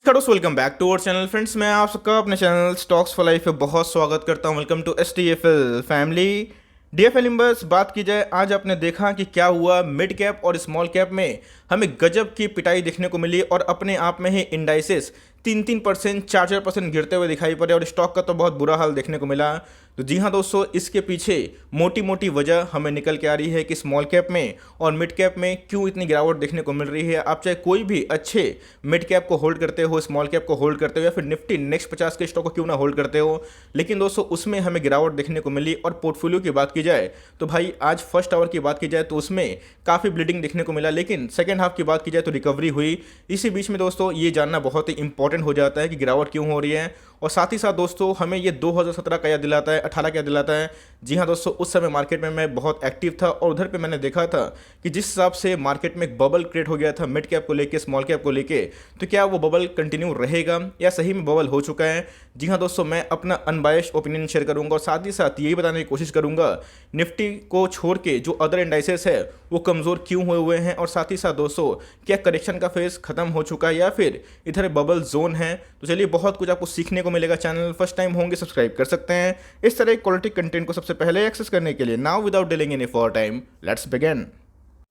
दोस्तों welcome back to our channel friends. मैं आप सबका अपने चैनल स्टॉक्स फॉर लाइफ पे बहुत स्वागत करता हूं। Welcome to STFL family. DFL members, बात की जाए आज आपने देखा कि क्या हुआ मिड कैप और स्मॉल कैप में हमें गजब की पिटाई देखने को मिली और अपने आप में ही इंडाइसेस 3-3%, 4-4% गिरते हुए दिखाई पड़े और स्टॉक का तो बहुत बुरा हाल देखने को मिला। तो जी हाँ दोस्तों, इसके पीछे मोटी मोटी वजह हमें निकल के आ रही है कि स्मॉल कैप में और मिड कैप में क्यों इतनी गिरावट देखने को मिल रही है। आप चाहे कोई भी अच्छे मिड कैप को होल्ड करते हो, स्मॉल कैप को होल्ड करते हो या फिर निफ्टी नेक्स्ट 50 के स्टॉक को क्यों ना होल्ड करते हो, लेकिन दोस्तों उसमें हमें गिरावट देखने को मिली। और पोर्टफोलियो की बात की जाए तो भाई आज फर्स्ट आवर की बात की जाए तो उसमें काफ़ी ब्लीडिंग देखने को मिला, लेकिन सेकेंड हाफ की बात की जाए तो रिकवरी हुई। इसी बीच में दोस्तों ये जानना बहुत ही इंपॉर्टेंट हो जाता है कि गिरावट क्यों हो रही है। और साथ ही साथ दोस्तों हमें ये 2017 का याद दिलाता है, 18 का याद दिलाता है। जी हाँ दोस्तों, उस समय मार्केट में मैं बहुत एक्टिव था और उधर पे मैंने देखा था कि जिस हिसाब से मार्केट में एक बबल क्रिएट हो गया था मिड कैप को लेके, स्मॉल कैप को लेके, तो क्या वो बबल कंटिन्यू रहेगा या सही में बबल हो चुका है। जी हाँ दोस्तों, मैं अपना अनबायस्ड ओपिनियन शेयर करूंगा और साथ ही साथ यही बताने की कोशिश करूंगा निफ्टी को छोड़ के जो अदर इंडाइसेस है वो कमज़ोर क्यों हुए हैं। और साथ ही साथ दोस्तों क्या करेक्शन का फेज खत्म हो चुका है या फिर इधर बबल जोन है। तो चलिए बहुत कुछ आपको सीखने को मिलेगा। चैनल फर्स्ट टाइम होंगे सब्सक्राइब कर सकते हैं इस तरह क्वालिटी कंटेंट को सबसे पहले एक्सेस करने के लिए। Now without delaying any for time, let's begin.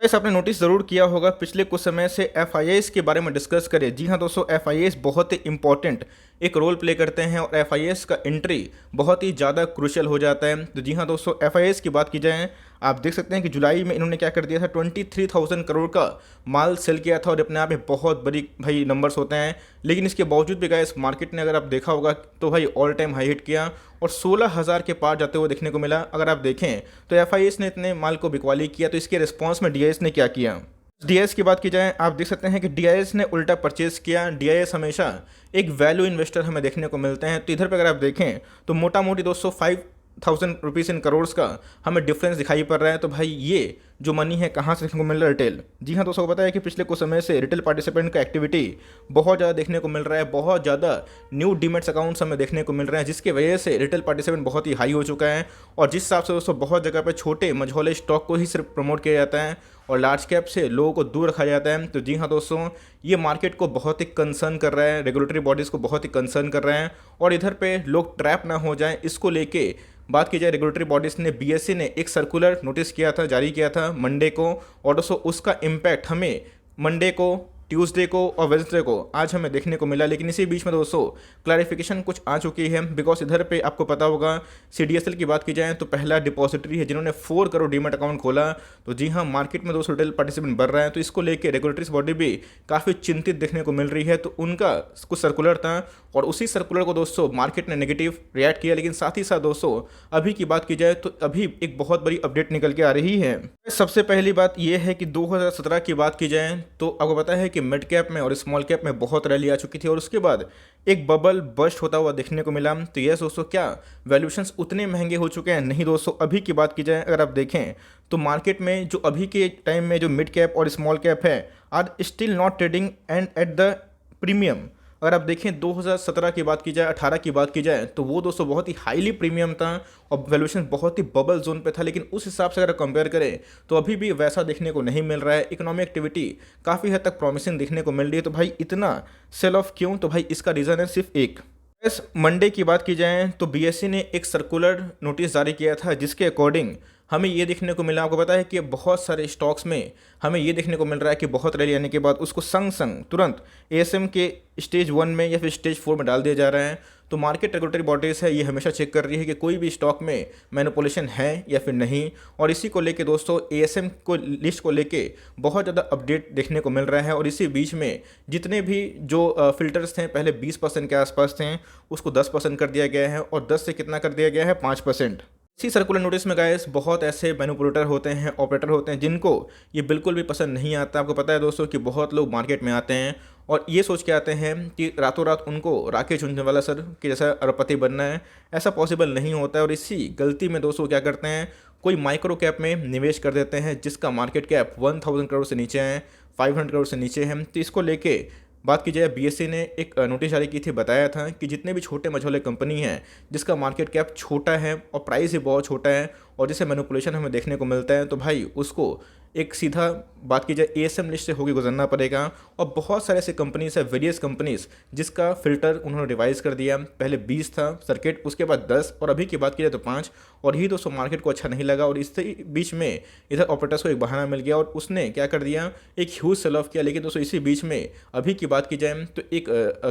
Guys, आपने नोटिस जरूर किया होगा पिछले कुछ समय से FIIs के बारे में डिस्कस करें। जी हाँ दोस्तों, FIIs बहुत ही इंपॉर्टेंट एक रोल प्ले करते हैं और FIIs का एंट्री बहुत ही ज़्यादा क्रूशियल हो जाता है। तो जी हाँ दोस्तों, FIIs की बात की जाए आप देख सकते हैं कि जुलाई में इन्होंने क्या कर दिया था, 23,000 करोड़ का माल सेल किया था और अपने आप में बहुत बड़ी भाई नंबर्स होते हैं। लेकिन इसके बावजूद भी गाइस मार्केट ने अगर आप देखा होगा तो भाई ऑल टाइम हाई हिट किया और 16,000 के पार जाते हुए देखने को मिला। अगर आप देखें तो FIIs ने इतने माल को बिकवाली किया, तो इसके रिस्पॉन्स में DIS ने क्या किया। DIS की बात की जाए आप देख सकते हैं कि DIS ने उल्टा परचेज किया। DIS हमेशा एक वैल्यू इन्वेस्टर हमें देखने को मिलते हैं। तो इधर पे अगर आप देखें तो मोटा मोटी दोस्तों 5,000 रुपीज़ इन करोड़ का हमें डिफरेंस दिखाई पड़ रहा है। तो भाई ये जो मनी है कहाँ से देखने को मिल रहा है, रिटेल। जी हाँ दोस्तों को पता है कि पिछले कुछ समय से रिटेल पार्टिसिपेंट का एक्टिविटी बहुत ज़्यादा देखने को मिल रहा है। बहुत ज़्यादा न्यू डीमेट्स अकाउंट्स हमें देखने को मिल रहे हैं, जिसकी वजह से रिटेल पार्टिसिपेंट बहुत ही हाई हो चुका है। और जिस हिसाब से दोस्तों बहुत जगह पर छोटे मझोले स्टॉक को ही सिर्फ प्रमोट किया जाता है और लार्ज कैप से लोगों को दूर रखा जाता है। तो जी हाँ दोस्तों, ये मार्केट को बहुत ही कंसर्न कर रहा है, रेगुलेटरी बॉडीज़ को बहुत ही कंसर्न कर रहे हैं। और इधर पे लोग ट्रैप ना हो जाएं, इसको लेके बात की जाए रेगुलेटरी बॉडीज़ ने, BSE ने एक सर्कुलर नोटिस किया था, जारी किया था मंडे को। और दोस्तों उसका इम्पैक्ट हमें मंडे को, ट्यूसडे को और वेडनेसडे को आज हमें देखने को मिला। लेकिन इसी बीच में दोस्तों क्लैरिफिकेशन कुछ आ चुकी है, बिकॉज इधर पे आपको पता होगा CDSL की बात की जाए तो पहला डिपॉजिटरी है जिन्होंने 4 करोड़ डीमेट अकाउंट खोला। तो जी हाँ, मार्केट में दोस्तों रिटेल पार्टिसिपेंट बढ़ रहा है, तो इसको लेकर रेगुलेटरी बॉडी भी काफ़ी चिंतित देखने को मिल रही है। तो उनका कुछ सर्कुलर था और उसी सर्कुलर को दोस्तों मार्केट ने नेगेटिव रिएक्ट किया। लेकिन साथ ही साथ दोस्तों अभी की बात की जाए तो अभी एक बहुत बड़ी अपडेट निकल के आ रही है। सबसे पहली बात यह है कि 2017 की बात की जाए तो आपको पता है कि मिड कैप में और स्मॉल कैप में बहुत रैली आ चुकी थी और उसके बाद एक बबल बस्ट होता हुआ देखने को मिला। तो यस दोस्तों, क्या वैल्यूएशंस उतने महंगे हो चुके हैं? नहीं दोस्तों, अभी की बात की जाए अगर आप देखें तो मार्केट में जो अभी के टाइम में जो मिड कैप और स्मॉल कैप है are still not trading and at the premium. अगर आप देखें 2017 की बात की जाए, 18 की बात की जाए तो वो दोस्तों बहुत ही हाईली प्रीमियम था और वैल्यूएशन बहुत ही बबल जोन पे था। लेकिन उस हिसाब से अगर कंपेयर करें तो अभी भी वैसा देखने को नहीं मिल रहा है। इकोनॉमिक एक्टिविटी काफ़ी हद तक प्रॉमिसिंग देखने को मिल रही है। तो भाई इतना सेल ऑफ क्यों? तो भाई इसका रीज़न है सिर्फ एक। इस मंडे की बात की जाए तो BSE ने एक सर्कुलर नोटिस जारी किया था जिसके अकॉर्डिंग हमें ये देखने को मिला, आपको पता है कि बहुत सारे स्टॉक्स में हमें ये देखने को मिल रहा है कि बहुत रैली आने के बाद उसको संग संग तुरंत ASM के स्टेज 1 में या फिर स्टेज 4 में डाल दिया जा रहा है। तो मार्केट रेगुलेटरी बॉडीज़ है ये हमेशा चेक कर रही है कि कोई भी स्टॉक में मैनिपुलेशन है या फिर नहीं। और इसी को लेके दोस्तों ASM को लिस्ट को लेके बहुत ज़्यादा अपडेट देखने को मिल रहा है। और इसी बीच में जितने भी जो फिल्टर्स थे पहले 20% के आसपास थे उसको 10% कर दिया गया है और 10 से कितना कर दिया गया है, 5%। इसी सर्कुलर नोटिस में गाइस बहुत ऐसे मैनिपुलेटर होते हैं, ऑपरेटर होते हैं जिनको ये बिल्कुल भी पसंद नहीं आता। आपको पता है दोस्तों कि बहुत लोग मार्केट में आते हैं और ये सोच के आते हैं कि रातों रात उनको राकेश झुनझुनवाला सर के जैसा अरबपति बनना है। ऐसा पॉसिबल नहीं होता है और इसी गलती में दोस्तों क्या करते हैं, कोई माइक्रो कैप में निवेश कर देते हैं जिसका मार्केट कैप 1,000 करोड़ से नीचे है, 500 करोड़ से नीचे है। तो इसको लेके बात की जाए BSE ने एक नोटिस जारी की थी, बताया था कि जितने भी छोटे मझोले कंपनी हैं जिसका मार्केट कैप छोटा है और प्राइस भी बहुत छोटा है और जिसे मैनिपुलेशन हमें देखने को मिलता है तो भाई उसको एक सीधा बात की जाए एएसएम लिस्ट से होके गुजरना पड़ेगा। और बहुत सारे ऐसे कंपनीज है, वेरियस कंपनीज, जिसका फिल्टर उन्होंने रिवाइज कर दिया। पहले 20 था सर्किट, उसके बाद 10, और अभी की बात की जाए तो 5। और यही दोस्तों मार्केट को अच्छा नहीं लगा, और इससे बीच में इधर ऑपरेटर्स को एक बहाना मिल गया और उसने क्या कर दिया, एक ह्यूज सेल ऑफ किया। लेकिन दोस्तों इसी बीच में अभी की बात की जाए तो एक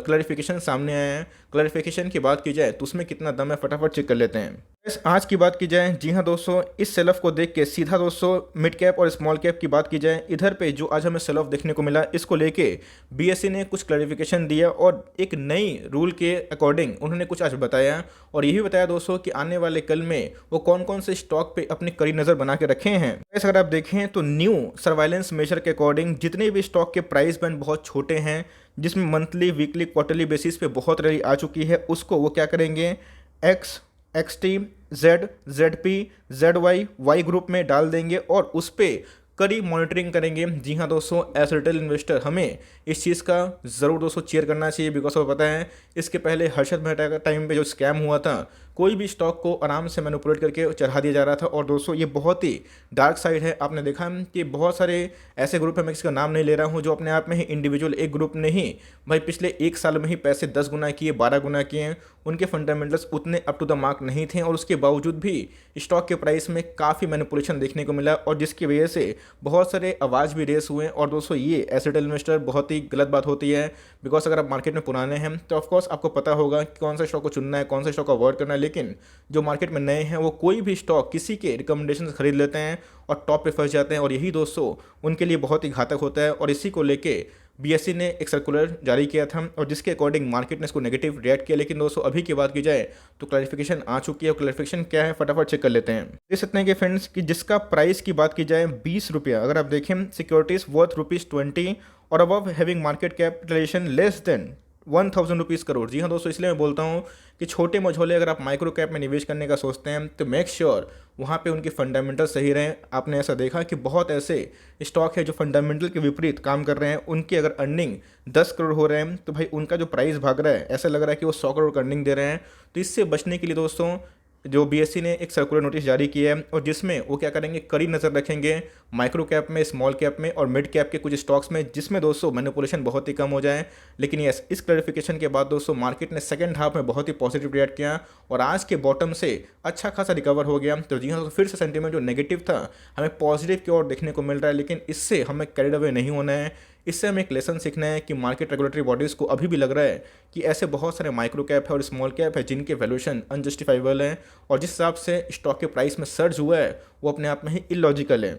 क्लैरिफिकेशन सामने आया है। क्लैरिफिकेशन की बात की जाए तो उसमें कितना दम है, फटाफट चेक कर लेते हैं। आज की बात की जाए, जी हाँ दोस्तों, इस सेल ऑफ को देख के सीधा दोस्तों मिड कैप और स्मॉल कैप की बात की जाए, इधर पे जो आज हमें सेल ऑफ देखने को मिला, इसको लेके बीएसई ने कुछ क्लैरिफिकेशन दिया और एक नई रूल के अकॉर्डिंग उन्होंने कुछ आज बताया। और यही बताया दोस्तों कि आने वाले कल में वो कौन कौन से स्टॉक पे अपनी कड़ी नज़र बना के रखे हैं। अगर आप देखें तो न्यू सर्वाइलेंस मेजर के अकॉर्डिंग जितने भी स्टॉक के प्राइस बैंड बहुत छोटे हैं, जिसमें मंथली, वीकली, क्वार्टरली बेसिस पे बहुत रैली आ चुकी है, उसको वो क्या करेंगे, X, XT, Z, ZP, ZY, Y group में डाल देंगे और उस पर कड़ी मॉनिटरिंग करेंगे। जी हाँ दोस्तों, एज रिटेल इन्वेस्टर हमें इस चीज़ का ज़रूर दोस्तों चेयर करना चाहिए, बिकॉज आपको पता है इसके पहले हर्षद मेहता का टाइम पे जो स्कैम हुआ था, कोई भी स्टॉक को आराम से मैनिपुलेट करके चढ़ा दिया जा रहा था। और दोस्तों ये बहुत ही डार्क साइड है। आपने देखा कि बहुत सारे ऐसे ग्रुप है, मैं किसी का नाम नहीं ले रहा हूँ, जो अपने आप में ही इंडिविजुअल एक ग्रुप ने ही भाई पिछले 1 साल में ही पैसे 10 गुना किए, 12 गुना किए। उनके फंडामेंटल्स उतने अप टू द मार्क नहीं थे और उसके बावजूद भी स्टॉक के प्राइस में काफ़ी मैनिपुलेशन देखने को मिला, और जिसकी वजह से बहुत सारे आवाज़ भी रेस हुए। और दोस्तों ये एज रिटेल इन्वेस्टर बहुत ही गलत बात होती है, बिकॉज अगर आप मार्केट में पुराने हैं तो ऑफकोर्स आपको पता होगा कि कौन सा स्टॉक को चुनना है, कौन सा स्टॉक को अवॉइड करना है। लेकिन जो मार्केट में नए हैं वो कोई भी स्टॉक किसी के रिकमेंडेशन खरीद लेते हैं और टॉप पे फंस जाते हैं, और यही दोस्तों उनके लिए बहुत ही घातक होता है। और इसी को लेके बीएसई ने एक सर्कुलर जारी किया था और जिसके अकॉर्डिंग मार्केट ने इसको नेगेटिव रिएक्ट किया। लेकिन दोस्तों अभी की बात की जाए तो क्लैरिफिकेशन आ चुकी है, और क्लैरिफिकेशन क्या है फटाफट चेक कर लेते हैं। देख सकते हैं कि फ्रेंड्स कि जिसका प्राइस की बात की जाए 20 रुपया, अगर आप देखें सिक्योरिटीज वर्थ ₹20 और above having market capitalisation less than 1000 rupees crore. जी हाँ दोस्तों, इसलिए मैं बोलता हूँ कि छोटे मझोले अगर आप माइक्रो कैप में निवेश करने का सोचते हैं तो मेक श्योर वहाँ पे उनके फंडामेंटल सही रहें। आपने ऐसा देखा कि बहुत ऐसे स्टॉक है जो फंडामेंटल के विपरीत काम कर रहे हैं, उनकी अगर अर्निंग 10 करोड़ हो रहे हैं तो भाई उनका जो प्राइस भाग रहा है, ऐसा लग रहा है कि वो 100 करोड़ अर्निंग दे रहे हैं। तो इससे बचने के लिए दोस्तों जो बीएसई ने एक सर्कुलर नोटिस जारी किया है, और जिसमें वो क्या करेंगे, कड़ी नज़र रखेंगे माइक्रो कैप में, स्मॉल कैप में और मिड कैप के कुछ स्टॉक्स में, जिसमें दोस्तों मैनिपुलेशन बहुत ही कम हो जाए। लेकिन यस, इस क्लैरिफिकेशन के बाद दोस्तों मार्केट ने सेकंड हाफ में बहुत ही पॉजिटिव रिएक्ट किया और आज के बॉटम से अच्छा खासा रिकवर हो गया। तो जी हाँ, तो फिर से सेंटीमेंट जो नेगेटिव था हमें पॉजिटिव की ओर देखने को मिल रहा है। लेकिन इससे हमें कैरिड अवे नहीं होना है, इससे हमें एक लेसन सीखना है कि मार्केट रेगुलेटरी बॉडीज़ को अभी भी लग रहा है कि ऐसे बहुत सारे माइक्रो कैप है और स्मॉल कैप है जिनके वैल्यूएशन अनजस्टिफाइबल है, और जिस हिसाब से स्टॉक के प्राइस में सर्ज हुआ है वो अपने आप में ही इलॉजिकल है।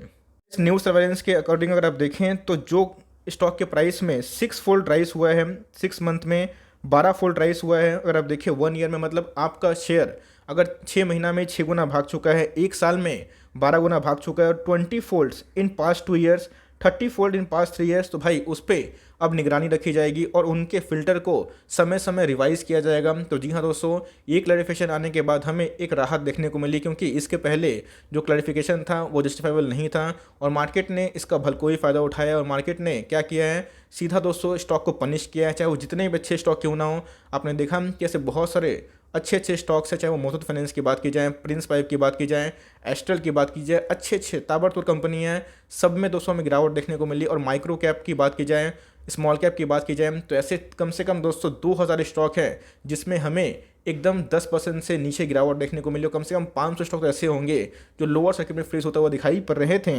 इस न्यूज़ सर्वेलेंस के अकॉर्डिंग अगर आप देखें तो जो स्टॉक के प्राइस में 6 फोल्ड राइस हुआ है, 6 मंथ में 12 फोल्ड राइस हुआ है। अगर आप देखिए 1 ईयर में, मतलब आपका शेयर अगर 6 महीना में 6 गुना भाग चुका है, 1 साल में 12 गुना भाग चुका है, और 20 folds in past 2 years, 30 fold in past 3 years, तो भाई उस पर अब निगरानी रखी जाएगी और उनके फिल्टर को समय समय रिवाइज किया जाएगा। तो जी हाँ दोस्तों, ये क्लैरिफिकेशन आने के बाद हमें एक राहत देखने को मिली, क्योंकि इसके पहले जो क्लैरिफिकेशन था वो जस्टिफाइबल नहीं था और मार्केट ने इसका भलकोई फ़ायदा उठाया। और मार्केट ने क्या किया है, सीधा दोस्तों स्टॉक को पनिश किया है, चाहे वो जितने भी अच्छे स्टॉक क्यों ना हो। आपने देखा कि ऐसे बहुत सारे अच्छे स्टॉक्स हैं, चाहे वो मुथूट फाइनेंस की बात की जाए, प्रिंस पाइप की बात की जाए, एस्ट्रल की बात की जाए, अच्छे ताबड़तोड़ कंपनी हैं, सब में दोस्तों हमें गिरावट देखने को मिली। और माइक्रो कैप की बात की जाए, स्मॉल कैप की बात की जाए, तो ऐसे कम से कम दोस्तों 2000 स्टॉक है जिसमें हमें एकदम 10% से नीचे गिरावट देखने को मिली, और कम से कम 500 स्टॉक ऐसे होंगे जो लोअर सर्किट में फ्रीज होता हुआ दिखाई पड़ रहे थे।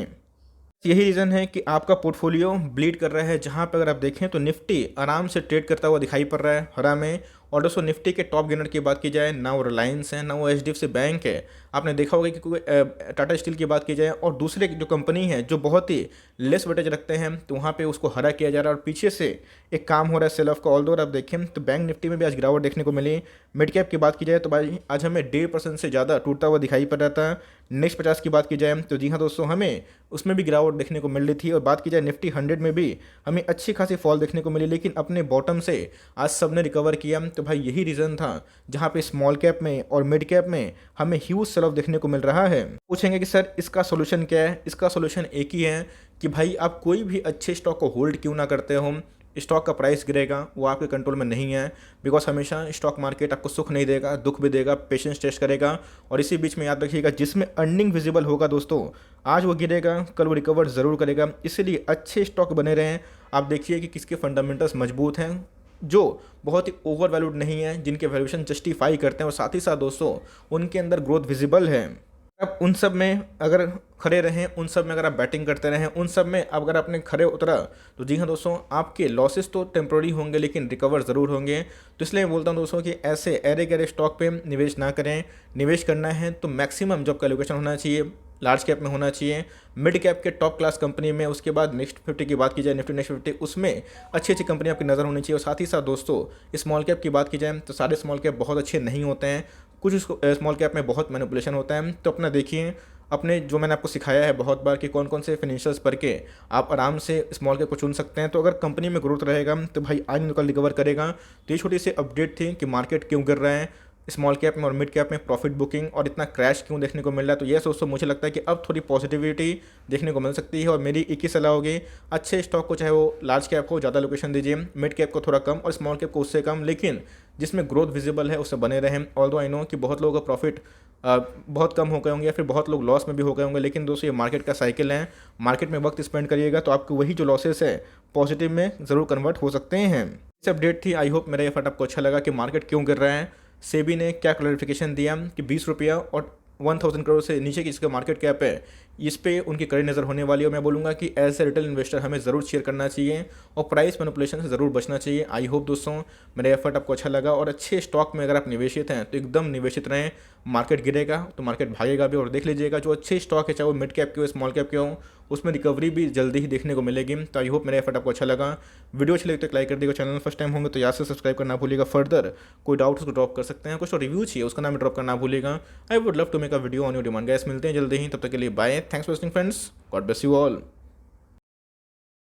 यही रीज़न है कि आपका पोर्टफोलियो ब्लीड कर रहा है, जहां पर अगर आप देखें तो निफ्टी आराम से ट्रेड करता हुआ दिखाई पड़ रहा है हरा में। और दोस्तों निफ्टी के टॉप गेनर की बात की जाए, ना वो रिलायंस है, ना वो एचडीएफसी बैंक है। आपने देखा होगा कि कोई टाटा स्टील की बात की जाए और दूसरे जो कंपनी है जो बहुत ही लेस वेटेज रखते हैं, तो वहाँ पे उसको हरा किया जा रहा है और पीछे से एक काम हो रहा है सेल ऑफ का। ऑल्दो आप देखें तो बैंक निफ्टी में भी आज गिरावट देखने को मिली। मिड कैप की बात की जाए तो भाई आज हमें 1.5% से ज़्यादा टूटता हुआ दिखाई पड़ रहा था। नेक्स्ट 50 की बात की जाए तो जी हाँ दोस्तों, हमें उसमें भी गिरावट देखने को मिल रही थी। और बात की जाए निफ्टी 100 में भी हमें अच्छी खासी फॉल देखने को मिली, लेकिन अपने बॉटम से आज सबने रिकवर किया। तो भाई यही रीज़न था जहाँ पे स्मॉल कैप में और मिड कैप में हमें ह्यूज सेल ऑफ देखने को मिल रहा है। पूछेंगे कि सर इसका सोल्यूशन क्या है? इसका सोल्यूशन एक ही है कि भाई आप कोई भी अच्छे स्टॉक को होल्ड क्यों ना करते हो, स्टॉक का प्राइस गिरेगा वो आपके कंट्रोल में नहीं है। बिकॉज हमेशा स्टॉक मार्केट आपको सुख नहीं देगा, दुख भी देगा, पेशेंस टेस्ट करेगा। और इसी बीच में याद रखिएगा, जिसमें अर्निंग विजिबल होगा दोस्तों आज वो गिरेगा, कल वो रिकवर ज़रूर करेगा, इसीलिए अच्छे स्टॉक बने रहें। आप देखिए कि किसके फंडामेंटल्स मजबूत हैं, जो बहुत ही ओवर वैल्यूड नहीं है, जिनके वैल्यूएशन जस्टिफाई करते हैं, और साथ ही साथ दोस्तों उनके अंदर ग्रोथ विजिबल है। अब उन सब में अगर खड़े रहें, उन सब में अगर आप बैटिंग करते रहें, उन सब में अगर आपने खड़े उतरा, तो जी हाँ दोस्तों, आपके लॉसेस तो टेम्प्रोरी होंगे लेकिन रिकवर ज़रूर होंगे। तो इसलिए मैं बोलता हूँ दोस्तों कि ऐसे एरे गहरे स्टॉक पे निवेश ना करें। निवेश करना है तो मैक्सिमम जॉब का एलोकेशन होना चाहिए, लार्ज कैप में होना चाहिए, मिड कैप के टॉप क्लास कंपनी में। उसके बाद नेक्स्ट 50 की बात की जाए, निफ्टी नेक्स्ट 50, उसमें अच्छी अच्छी कंपनी आपकी नज़र होनी चाहिए। और साथ ही साथ दोस्तों स्मॉल कैप की बात की जाए तो सारे स्मॉल कैप बहुत अच्छे नहीं होते हैं, कुछ स्मॉल कैप में बहुत मैनिपुलेशन होता है। तो अपना देखिए, अपने जो मैंने आपको सिखाया है बहुत बार कि कौन कौन से फिनेंशियल्स पढ़ के आप आराम से स्मॉल कैप को चुन सकते हैं। तो अगर कंपनी में ग्रोथ रहेगा तो भाई आज न कल रिकवर करेगा। तो ये छोटी सी अपडेट थी कि मार्केट क्यों गिर रहा है, स्मॉल कैप में और मिड कैप में प्रॉफिट बुकिंग और इतना क्रैश क्यों देखने को मिल रहा है। तो ये दोस्तों मुझे लगता है कि अब थोड़ी पॉजिटिविटी देखने को मिल सकती है। और मेरी एक ही सलाह होगी, अच्छे स्टॉक को चाहे वो लार्ज कैप को ज़्यादा लोकेशन दीजिए, मिड कैप को थोड़ा कम और स्मॉल कैप को उससे कम, लेकिन जिसमें ग्रोथ विजिबल है उससे बने रहें। ऑल्दो आई नो कि बहुत लोगों का प्रॉफिट बहुत कम हो गए होंगे या फिर बहुत लोग लॉस में भी हो गए होंगे, लेकिन दोस्तों ये मार्केट का साइकिल है। मार्केट में वक्त स्पेंड करिएगा तो आपको वही जो लॉसेस है पॉजिटिव में ज़रूर कन्वर्ट हो सकते हैं। इस अपडेट थी, आई होप मेरा ये फट आपको अच्छा लगा कि मार्केट क्यों गिर रहा है। सेबी ने क्या क्लैरिफिकेशन दिया कि 20 रुपया और 1000 करोड़ से नीचे की इसका मार्केट कैप है, इस पे उनकी कड़ी नज़र होने वाली है। मैं बोलूँगा कि एज ए रिटेल इन्वेस्टर हमें ज़रूर शेयर करना चाहिए और प्राइस मैनिपुलेशन से ज़रूर बचना चाहिए। आई होप दोस्तों मेरा एफर्ट आपको अच्छा लगा, और अच्छे स्टॉक में अगर आप निवेशित हैं तो एकदम निवेशित रहें। मार्केट गिरेगा तो मार्केट भागेगा भी, और देख लीजिएगा जो अच्छे स्टॉक है चाहे वो मिड कैप के हो स्मॉल कैप के हो, उसमें रिकवरी भी जल्दी ही देखने को मिलेगी। तो आई होप मेरा एफर्ट आपको अच्छा लगा। वीडियो अच्छी लगे तो लाइक कर दीजिएगा, चैनल फर्स्ट टाइम होंगे तो याद से सब्सक्राइब करना भूलिएगा। फर्दर कोई डाउट उसको ड्रॉप कर सकते हैं, कुछ तो रिव्यू चाहिए उसका नाम ड्रॉप करना भूलिएगा। I would love to make a video on your demand. Guys मिलते हैं जल्दी ही, तब तक के लिए bye, thanks for watching friends, God bless you all.